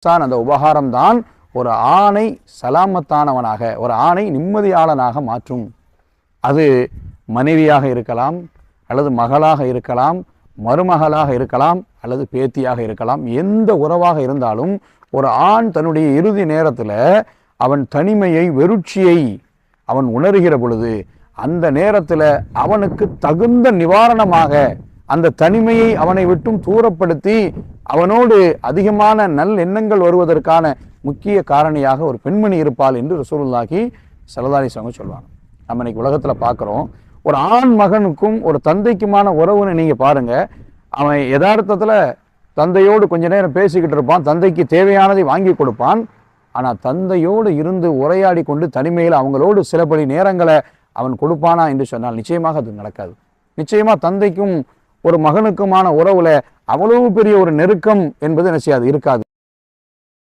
அந்த உபகாரம்தான் ஒரு ஆணை சலாமத்தானவனாக, ஒரு ஆணை நிம்மதியாளனாக மாற்றும். அது மனைவியாக இருக்கலாம், அல்லது மகளாக இருக்கலாம், மருமகளாக இருக்கலாம், அல்லது பேத்தியாக இருக்கலாம். எந்த உறவாக இருந்தாலும் ஒரு ஆண் தன்னுடைய இறுதி நேரத்தில் அவன் தனிமையை, வெறுட்சியை அவன் உணர்கிற பொழுது அந்த நேரத்தில் அவனுக்கு தகுந்த நிவாரணமாக அந்த தனிமையை அவனை விட்டும் தூரப்படுத்தி அவனோடு அதிகமான நல் எண்ணங்கள் வருவதற்கான முக்கிய காரணியாக ஒரு பெண்மணி இருப்பாள் என்று ரசூலுல்லாஹி ஸல்லல்லாஹு அலைஹி வஸல்லம் சொல்லுவாங்க. நம்ம இன்னைக்கு உலகத்தில் பார்க்குறோம், ஒரு ஆண் மகனுக்கும் ஒரு தந்தைக்குமான உறவுன்னு நீங்கள் பாருங்கள். அவன் யதார்த்தத்தில் தந்தையோடு கொஞ்ச நேரம் பேசிக்கிட்டு இருப்பான், தந்தைக்கு தேவையானதை வாங்கி கொடுப்பான். ஆனால் தந்தையோடு இருந்து உரையாடி கொண்டு தனிமையில் அவங்களோடு சில படி நேரங்களை அவன் கொடுப்பானா என்று சொன்னால் நிச்சயமாக அது நடக்காது. நிச்சயமாக தந்தைக்கும் ஒரு மகனுக்குமான உறவுல அவ்வளவு பெரிய ஒரு நெருக்கம் என்பது என்ன செய்யாது, இருக்காது.